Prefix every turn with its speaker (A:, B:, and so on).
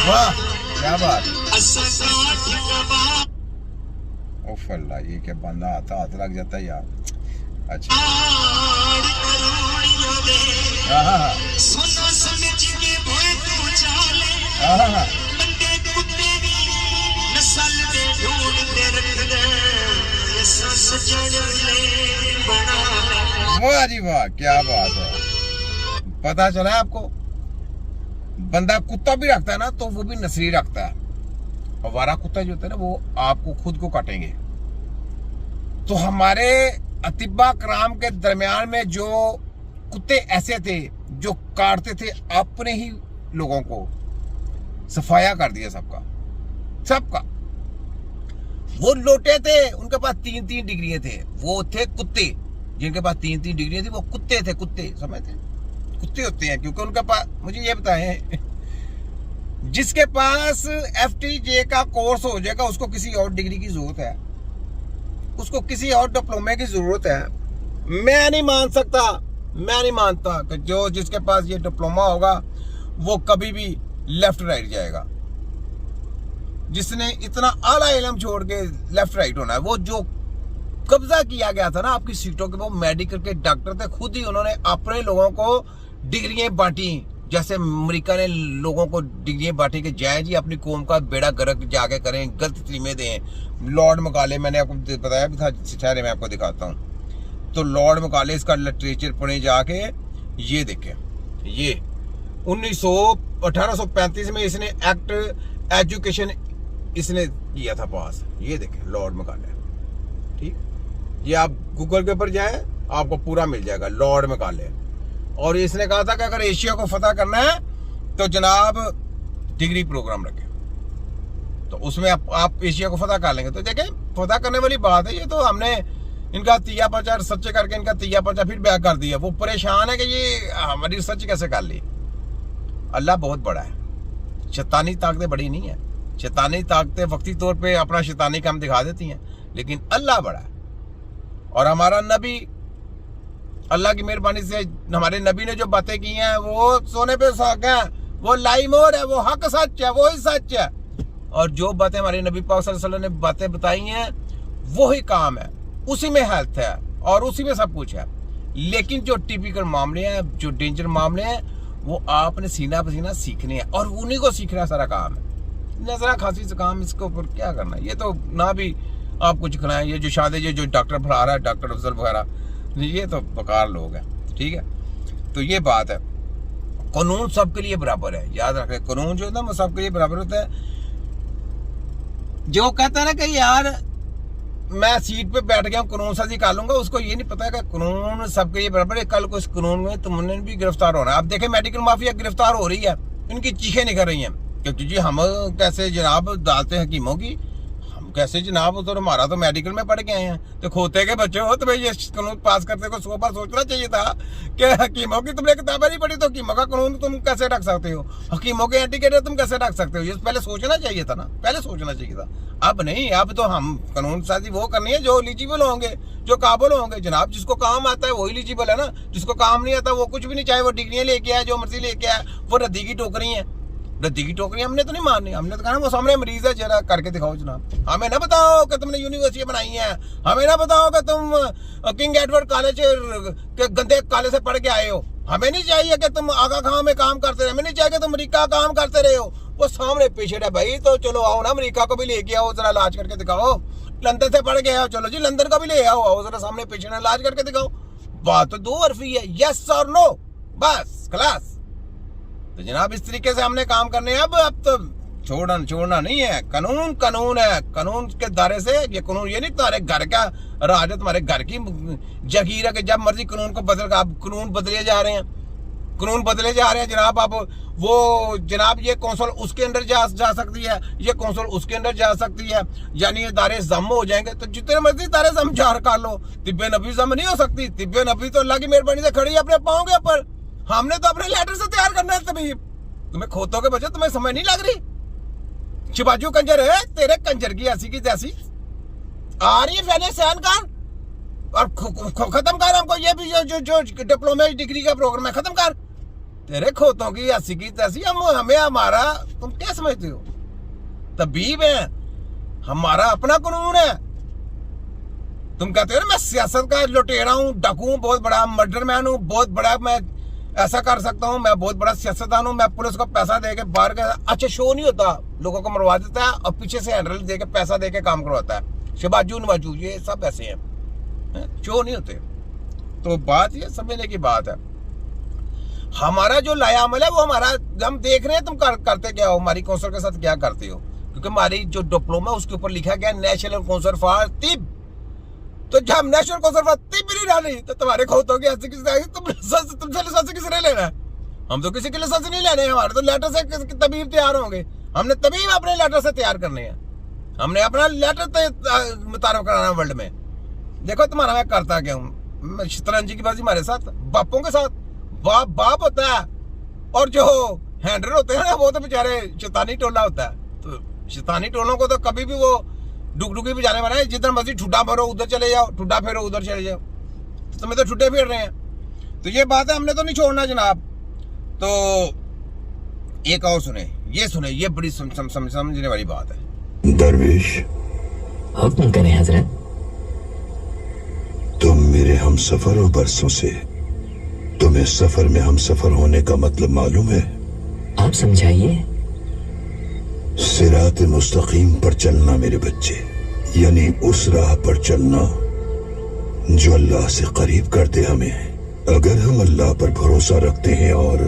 A: वाह क्या बात। ओफ अल्लाह, ये क्या बंदा आता हाथ लग जाता है यार। अच्छा हाँ वाह जी वाह क्या बात है। पता चला है आपको, बंदा कुत्ता भी रखता है ना तो वो भी नस्ली रखता है। आवारा कुत्ता जो होता है ना वो आपको खुद को काटेंगे। तो हमारे अतिबा कराम के दरमियान में जो कुत्ते ऐसे थे जो काटते थे अपने ही लोगों को, सफाया कर दिया सबका सबका। वो लोटे थे, उनके पास 3-3 डिग्रियां थे, वो थे कुत्ते जिनके पास 3-3 डिग्रियां थी, वो कुत्ते थे। कुत्ते समझते, कुत्ते होते हैं क्योंकि उनके पास, मुझे ये बताएं, जिसके पास FTJ का कोर्स हो जाएगा उसको किसी और डिग्री की जरूरत है, उसको किसी और डिप्लोमे की जरूरत है। मैं नहीं मानता कि जो जिसके पास ये डिप्लोमा होगा वो कभी भी लेफ्ट राइट जाएगा। जिसने इतना आला इल्म छोड़ के लेफ्ट राइट होना है, वो जो कब्जा किया गया था ना आपकी सीटों के, वो मेडिकल के डॉक्टर थे, खुद ही उन्होंने अपने लोगों को डिग्रियां बांटी। जैसे अमेरिका ने लोगों को डिग्रियां बांटी कि जाए जी अपनी कौम का बेड़ा गर्क जाके करें, गलत तलीमें दें। लॉर्ड मैकाले, मैंने आपको बताया भी था, ठहरे मैं आपको दिखाता हूँ। तो लॉर्ड मैकाले इसका लिटरेचर पढ़े जाके, ये देखें, ये 1835 में इसने एक्ट एजुकेशन इसने किया था पास। ये देखें लॉर्ड मैकाले, ठीक, ये आप गूगल के ऊपर जाए आपको पूरा मिल जाएगा लॉर्ड मैकाले। और इसने कहा था कि अगर एशिया को फतह करना है तो जनाब डिग्री प्रोग्राम रखें, तो उसमें आप एशिया को फतह कर लेंगे। तो देखें फतह करने वाली बात है। ये तो हमने इनका तिया पर्चा रिसर्च करके इनका तिया पर्चा फिर बैक कर दिया। वो परेशान है कि ये हमारी रिसर्च कैसे कर ली। अल्लाह बहुत बड़ा है, शैतानी ताकतें बड़ी नहीं है। शैतानी ताकतें वक्ती तौर पे अपना शैतानी काम दिखा देती हैं, लेकिन अल्लाह बड़ा है। और हमारा नबी, अल्लाह की मेहरबानी से हमारे नबी ने जो बातें की हैं वो सोने पे सुहागा है, वो लाइमोर है, वो हक सच है, वो ही सच है। और जो बातें हमारे नबी पाक सल्लल्लाहु अलैहि वसल्लम ने बातें बताई हैं वो ही काम है, उसी में हेल्थ है और उसी में सब कुछ है। लेकिन जो टिपिकल मामले हैं, जो डेंजर मामले हैं, वो आपने सीना पसीना सीखने हैं और उन्हीं को सीखना सारा काम है। नजरा खांसी से काम, इसके ऊपर क्या करना। ये तो ना भी आप कुछ खिलाएं, ये जो शादी, ये जो डॉक्टर पढ़ा रहा है, डॉक्टर अफजल वगैरह, ये तो बेकार लोग हैं, ठीक है। तो ये बात है, कानून सबके लिए बराबर है, याद रखें। कानून जो है ना वो सबके लिए बराबर होता है। जो कहता है ना कि यार मैं सीट पे बैठ गया हूँ कानून साजी कर लूंगा, उसको ये नहीं पता कि कानून सबके लिए बराबर है। कल को इस कानून में तुमने भी गिरफ्तार होना है। अब देखें मेडिकल माफिया गिरफ्तार हो रही है, इनकी चीखें निकल रही हैं क्योंकि जी हम कैसे जनाब डालते हैं हकीमों की, हम कैसे जनाब, तो हमारा तो मेडिकल में पढ़ के आए हैं। तो खोते के बच्चे हो, तुम्हें ये कानून पास करते को 100 बार सोचना चाहिए था कि हकीमों की तुमने किताबें नहीं पढ़ी तो हकीमों का कानून तुम कैसे रख सकते हो, हकीमों के एंटीकेटर तुम कैसे रख सकते हो। ये पहले सोचना चाहिए था ना, पहले सोचना चाहिए था। अब नहीं, अब तो हम कानून साजी वो करनी है जो एलिजिबल होंगे, जो काबिल होंगे। जनाब जिसको काम आता है वो एलिजिबल है ना, जिसको काम नहीं आता वो कुछ भी नहीं, चाहे वो डिग्रियां लेके आए, जो मर्जी लेके आए, वो रद्दी की टोकरी है। रद्दी की टोकरी हमने तो नहीं माननी, हमने तो कहना वो सामने मरीज है, जरा करके दिखाओ जनाब। हमें ना बताओ कि तुमने यूनिवर्सिटी बनाई है, हमें ना बताओ कि तुम किंग एडवर्ड कॉलेज के गंदे कॉलेज से पढ़ के आए हो। हमें नहीं चाहिए कि तुम आगा खां में काम करते रहे, हमें नहीं चाहिए कि तुम अमेरिका काम करते रहे हो। वो सामने पेशेंट है भाई, तो चलो आओ ना अमेरिका को भी लेके आओ, जरा इलाज करके दिखाओ। लंदन से पढ़ के आओ, चलो जी लंदन का भी ले आओ जरा सामने पेशेंट है, इलाज करके दिखाओ। बात तो दो हरफी है, यस और नो, बस क्लास। तो जनाब इस तरीके से हमने काम करने हैं। अब तो छोड़ना नहीं है। कानून कानून है, कानून के दायरे से ये कानून, ये नहीं तुम्हारे घर का राज है, तुम्हारे घर की जगीर है कि जब मर्जी कानून को बदल, आप कानून बदले जा रहे हैं, कानून बदले जा रहे हैं जनाब। आप वो जनाब ये कौंसल उसके अंदर जा सकती है, ये कौंसल उसके अंदर जा सकती है, यानी ये दायरे जम हो जाएंगे। तो जितने मर्जी दायरे जम जार कर लो, तिब्बे नबी जम नहीं हो सकती। तिब्बे नबी तो अल्लाह की मेहरबानी से खड़ी है अपने पाँव के ऊपर। हमने तो अपने लेटर से तैयार करना है। तभी तुम्हें खोतों के बच्चे, तुम्हें समझ नहीं लग रही। शिवाजू कंजर है, तेरे कंजर की ऐसी की तैसी आ रही है। पहले सहन कर और खत्म कर हमको ये भी जो डिप्लोमा डिग्री का प्रोग्राम है, खत्म कर। तेरे खोतों की ऐसी की तैसी, हम हमें हमारा तुम क्या समझते हो? तबीब है, हमारा अपना कानून है। तुम कहते हो ना मैं सियासत का लुटेरा हूं, डाकू हूं, बहुत बड़ा मर्डर मैन हूं, बहुत बड़ा मैं ऐसा कर सकता हूं, मैं बहुत बड़ा सियासतदान हूं, मैं पुलिस को पैसा दे के बाहर का अच्छा शो नहीं होता, लोगों को मरवा देता है और पीछे से हैंडल दे के पैसा दे के काम करवाता है। शबाजू नवाजू ये सब ऐसे हैं, शो नहीं होते। तो बात ये समझने की बात है, हमारा जो लाया अमल है वो हमारा, हम देख रहे हैं तुम करते क्या हो, हमारी कौंसल के साथ क्या करते हो। क्योंकि हमारी जो डिप्लोमा उसके ऊपर लिखा गया नेशनल काउंसिल फॉर तिब, तो जब नेशनल काउंसिल फॉर तिब भी नहीं डाली तो तुम्हारे खोतों की ऐसे तुमसे लाइसेंस किसने लेना है? हम तो किसी के लाइसेंस नहीं लेने, हमारे तो लेटर से तबीब तैयार होंगे, हमने तबीब अपने लेटर से तैयार करने हैं, हमने अपना लेटर मुतारफ कराना वर्ल्ड में। देखो तुम्हारा मैं करता क्या हूँ, शतरंजी की बाजी हमारे साथ, बापों के साथ, बाप होता है और जो हैंडलर होते हैं ना वो तो बेचारे शैतानी टोला होता है। तो शैतानी टोलों को तो कभी भी वो डुगडुगी भी जाने वाला है, जिधर मर्जी ठुड्डा फेरो उधर चले जाओ, ठुड्डा फेरो उधर चले जाओ, तो तुम्हें तो ठुड्डे फेर रहे हैं। तो ये बात है, हमने तो नहीं छोड़ना जनाब। तो एक और सुने, ये बड़ी समझने वाली बात है।
B: दरवेश,
C: हुक्म करें हजरत।
B: तुम मेरे हम सफर हो बरसों से, तुम्हें सफर में हम सफर होने का मतलब मालूम है?
C: आप समझाइए।
B: सिरात मुस्तकीम पर चलना मेरे बच्चे, यानी उस राह पर चलना जो अल्लाह से करीब करते हमें। अगर हम अल्लाह पर भरोसा रखते हैं और